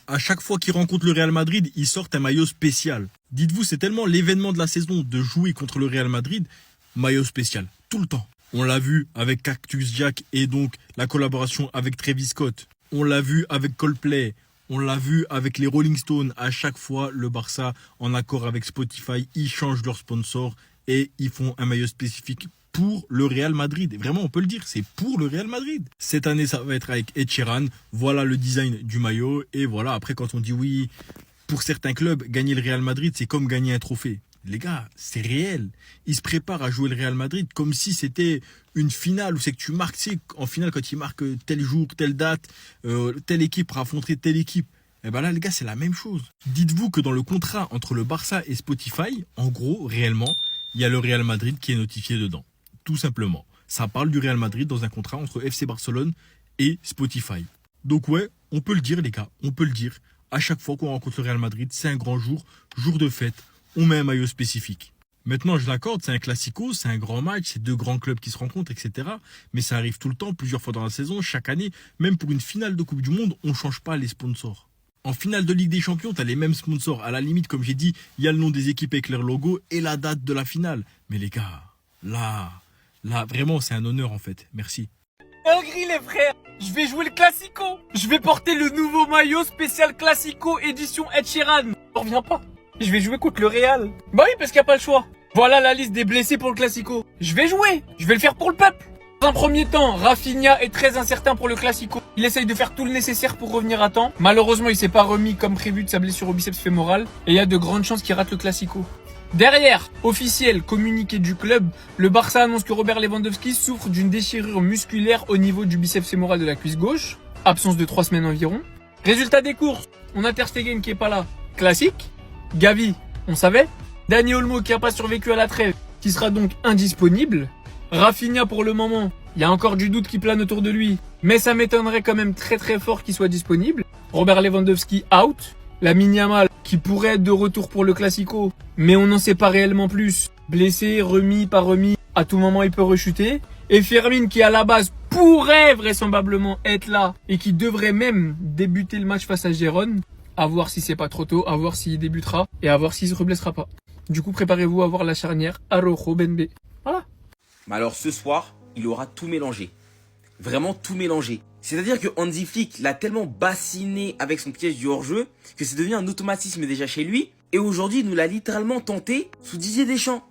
À chaque fois qu'ils rencontrent le Real Madrid, ils sortent un maillot spécial. Dites-vous, c'est tellement l'événement de la saison de jouer contre le Real Madrid, maillot spécial, tout le temps. On l'a vu avec Cactus Jack et donc la collaboration avec Travis Scott. On l'a vu avec Coldplay. On l'a vu avec les Rolling Stones. À chaque fois, le Barça, en accord avec Spotify, ils changent leur sponsor et ils font un maillot spécifique pour le Real Madrid. Et vraiment, on peut le dire, c'est pour le Real Madrid. Cette année, ça va être avec Ed Sheeran. Voilà le design du maillot. Et voilà, après, quand on dit oui, pour certains clubs, gagner le Real Madrid, c'est comme gagner un trophée. Les gars, c'est réel. Ils se préparent à jouer le Real Madrid comme si c'était une finale où c'est que tu marques, tu sais, en finale, quand ils marquent tel jour, telle date, telle équipe pour affronter telle équipe. Et ben là, les gars, c'est la même chose. Dites-vous que dans le contrat entre le Barça et Spotify, en gros, réellement, il y a le Real Madrid qui est notifié dedans. Tout simplement. Ça parle du Real Madrid dans un contrat entre FC Barcelone et Spotify. Donc ouais, on peut le dire, les gars, on peut le dire. À chaque fois qu'on rencontre le Real Madrid, c'est un grand jour, jour de fête. On met un maillot spécifique. Maintenant, je l'accorde, c'est un classico, c'est un grand match, c'est deux grands clubs qui se rencontrent, etc. Mais ça arrive tout le temps, plusieurs fois dans la saison, chaque année. Même pour une finale de Coupe du Monde, on ne change pas les sponsors. En finale de Ligue des Champions, tu as les mêmes sponsors. À la limite, comme j'ai dit, il y a le nom des équipes avec leur logo et la date de la finale. Mais les gars, là, vraiment, c'est un honneur en fait. Merci. Dinguerie les frères, je vais jouer le Classico. Je vais porter le nouveau maillot spécial Classico édition Ed Sheeran. On revient pas. Je vais jouer contre le Real. Bah oui, parce qu'il n'y a pas le choix. Voilà la liste des blessés pour le Classico. Je vais jouer. Je vais le faire pour le peuple. Dans un premier temps, Rafinha est très incertain pour le Classico. Il essaye de faire tout le nécessaire pour revenir à temps. Malheureusement, il s'est pas remis comme prévu de sa blessure au biceps fémoral. Et il y a de grandes chances qu'il rate le Classico. Derrière, officiel, communiqué du club, le Barça annonce que Robert Lewandowski souffre d'une déchirure musculaire au niveau du biceps fémoral de la cuisse gauche. Absence de 3 semaines environ. Résultat des courses, on a Ter Stegen qui est pas là. Classique. Gavi, on savait. Dani Olmo qui a pas survécu à la trêve, qui sera donc indisponible. Rafinha pour le moment, il y a encore du doute qui plane autour de lui, mais ça m'étonnerait quand même très très fort qu'il soit disponible. Robert Lewandowski out. Lamine Yamal qui pourrait être de retour pour le Classico, mais on n'en sait pas réellement plus. Blessé, remis, pas remis, à tout moment il peut rechuter. Et Fermin qui à la base pourrait vraisemblablement être là et qui devrait même débuter le match face à Gérone. À voir si c'est pas trop tôt, à voir s'il débutera et à voir s'il se reblessera pas. Du coup, préparez-vous à voir la charnière Araujo Benbe. Voilà. Mais alors ce soir, il aura tout mélangé. Vraiment tout mélangé. C'est-à-dire que Hansi Flick l'a tellement bassiné avec son piège du hors-jeu que c'est devenu un automatisme déjà chez lui. Et aujourd'hui, il nous l'a littéralement tenté sous Didier Deschamps.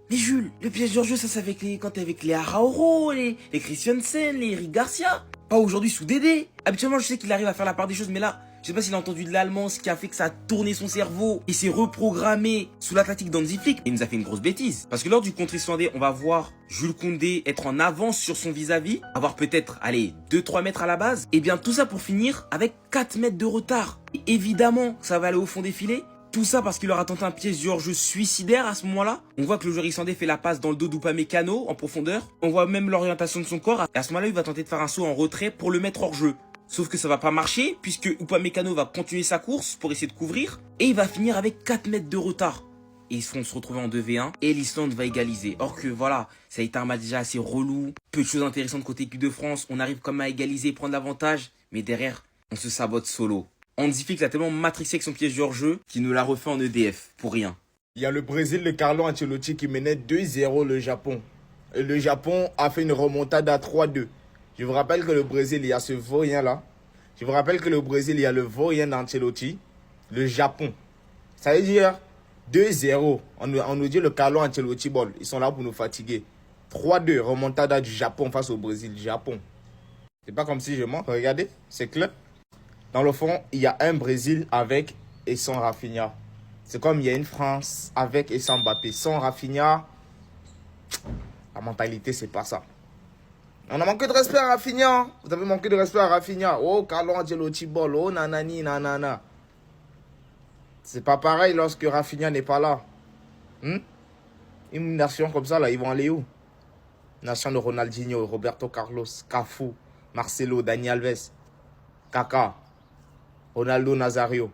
Mais Jules, le piège du hors-jeu, ça c'est avec quand t'es avec les Araujo, les Christiansen, les Eric Garcia. Pas aujourd'hui sous Dédé. Habituellement, je sais qu'il arrive à faire la part des choses, mais là, je sais pas s'il a entendu de l'allemand, ce qui a fait que ça a tourné son cerveau et s'est reprogrammé sous la tactique d'Hansi Flick. Il nous a fait une grosse bêtise. Parce que lors du contre islandais, on va voir Jules Koundé être en avance sur son vis-à-vis, avoir peut-être, allez, 2-3 mètres à la base. Et bien tout ça pour finir avec 4 mètres de retard. Et évidemment, ça va aller au fond des filets. Tout ça parce qu'il aura tenté un piège du hors-jeu suicidaire à ce moment-là. On voit que le joueur islandais fait la passe dans le dos d'Upamecano en profondeur. On voit même l'orientation de son corps. Et à ce moment-là, il va tenter de faire un saut en retrait pour le mettre hors-jeu. Sauf que ça va pas marcher puisque Upamecano va continuer sa course pour essayer de couvrir. Et il va finir avec 4 mètres de retard. Et ils vont se retrouver en 2v1 et l'Islande va égaliser. Or que voilà, ça a été un match déjà assez relou. Peu de choses intéressantes côté équipe de France. On arrive quand même à égaliser, prendre l'avantage. Mais derrière, on se sabote solo. Hansi Flick l'a tellement matrixé avec son piège du hors-jeu qu'il nous l'a refait en EDF, pour rien. Il y a le Brésil de Carlo Ancelotti qui menait 2-0 le Japon. Et le Japon a fait une remontada à 3-2. Je vous rappelle que le Brésil, il y a ce vaurien là. Je vous rappelle que le Brésil, il y a le vaurien d'Ancelotti. Le Japon. Ça veut dire 2-0. On nous dit le Carlo Ancelotti ball. Ils sont là pour nous fatiguer. 3-2, remontada du Japon face au Brésil. Japon. C'est pas comme si je mens. Regardez, c'est clair. Dans le fond, il y a un Brésil avec et sans Rafinha. C'est comme il y a une France avec et sans Mbappé. Sans Rafinha, la mentalité, c'est pas ça. On a manqué de respect à Rafinha. Vous avez manqué de respect à Rafinha. Oh, Carlo Ancelotti ball. Oh, nanani, nanana. C'est pas pareil lorsque Rafinha n'est pas là. Une nation comme ça, là, ils vont aller où? Nation de Ronaldinho, Roberto Carlos, Cafu, Marcelo, Dani Alves, Kaka. Ronaldo Nazario.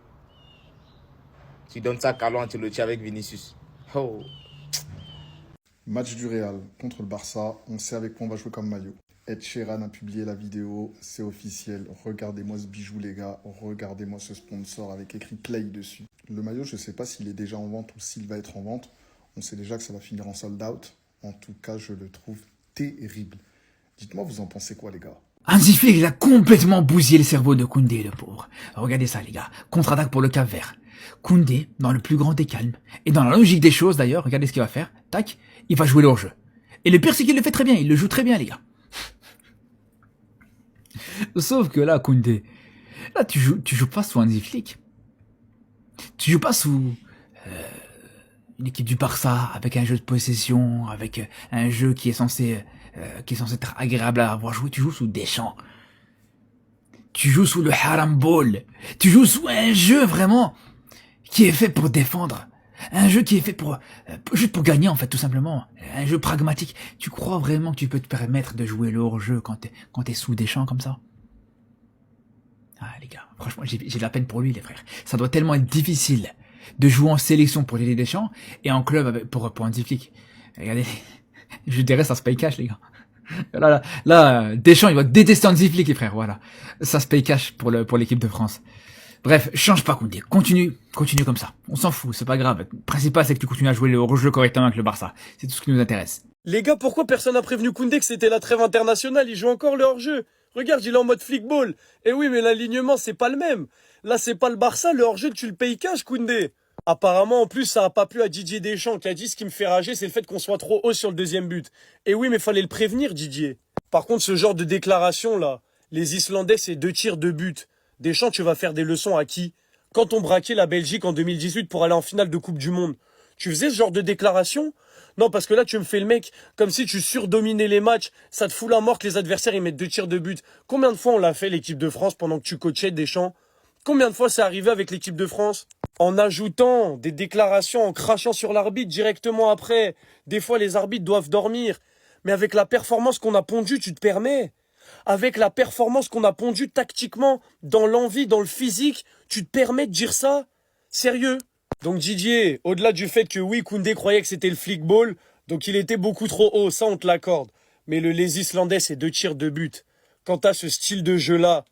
Tu donnes ça à Carlo Ancelotti avec Vinicius. Oh. Match du Real contre le Barça. On sait avec quoi on va jouer comme maillot. Ed Sheeran a publié la vidéo, c'est officiel. Regardez-moi ce bijou, les gars. Regardez-moi ce sponsor avec écrit Play dessus. Le maillot, je ne sais pas s'il est déjà en vente ou s'il va être en vente. On sait déjà que ça va finir en sold out. En tout cas, je le trouve terrible. Dites-moi, vous en pensez quoi, les gars? Hansi Flick, il a complètement bousillé le cerveau de Koundé, le pauvre. Regardez ça, les gars. Contre-attaque pour le Cap-Vert. Koundé, dans le plus grand des calmes, et dans la logique des choses, d'ailleurs, regardez ce qu'il va faire. Tac, il va jouer leur jeu. Et le pire, c'est qu'il le fait très bien. Il le joue très bien, les gars. Sauf que là, Koundé, là, tu joues pas sous Hansi Flick. Tu joues pas sous une équipe du Barça, avec un jeu de possession, avec un jeu qui est censé être agréable à avoir joué. Tu joues sous Deschamps. Tu joues sous le Haram Ball. Tu joues sous un jeu vraiment qui est fait pour défendre. Un jeu qui est fait pour juste pour gagner, en fait, tout simplement. Un jeu pragmatique. Tu crois vraiment que tu peux te permettre de jouer le hors-jeu quand t'es sous Deschamps comme ça? Ah, les gars, franchement, j'ai de la peine pour lui, les frères. Ça doit tellement être difficile de jouer en sélection pour Didier Deschamps et en club pour Hansi Flick. Regardez, je dirais ça se paye cash, les gars. Là, Deschamps, il va détester Hansi Flick, les frères, voilà. Ça se paye cash pour l'équipe de France. Bref, change pas, Koundé. Continue comme ça. On s'en fout, c'est pas grave. Le principal, c'est que tu continues à jouer le hors-jeu correctement avec le Barça. C'est tout ce qui nous intéresse. Les gars, pourquoi personne n'a prévenu Koundé que c'était la trêve internationale? Il joue encore le hors-jeu. Regarde, il est en mode flickball. Et oui, mais l'alignement, c'est pas le même. Là, c'est pas le Barça, le hors-jeu, tu le payes cash, Koundé. Apparemment, en plus, ça a pas plu à Didier Deschamps, qui a dit ce qui me fait rager, c'est le fait qu'on soit trop haut sur le deuxième but. Et oui, mais fallait le prévenir, Didier. Par contre, ce genre de déclaration, là, les Islandais, c'est 2 tirs, 2 buts. Deschamps, tu vas faire des leçons à qui? Quand on braquait la Belgique en 2018 pour aller en finale de Coupe du Monde, tu faisais ce genre de déclaration? Non, parce que là, tu me fais le mec comme si tu surdominais les matchs. Ça te fout la mort que les adversaires, ils mettent 2 tirs de but. Combien de fois on l'a fait, l'équipe de France, pendant que tu coachais Deschamps? Combien de fois c'est arrivé avec l'équipe de France? En ajoutant des déclarations, en crachant sur l'arbitre directement après. Des fois, les arbitres doivent dormir. Mais avec la performance qu'on a pondue, tu te permets. Avec la performance qu'on a pondue tactiquement, dans l'envie, dans le physique, tu te permets de dire ça? Sérieux? Donc Didier, au-delà du fait que oui, Koundé croyait que c'était le flickball, donc il était beaucoup trop haut, ça on te l'accorde. Mais les Islandais, c'est 2 tirs, 2 buts. Quant à ce style de jeu-là,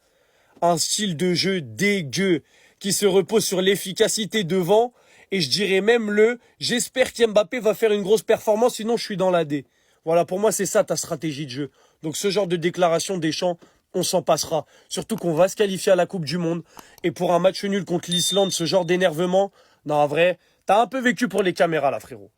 un style de jeu dégueu, qui se repose sur l'efficacité devant, et je dirais même j'espère qu'Mbappé va faire une grosse performance, sinon je suis dans la D. Voilà, pour moi c'est ça ta stratégie de jeu. Donc ce genre de déclaration Deschamps, on s'en passera. Surtout qu'on va se qualifier à la Coupe du Monde. Et pour un match nul contre l'Islande, ce genre d'énervement, non, en vrai, t'as un peu vécu pour les caméras là, frérot.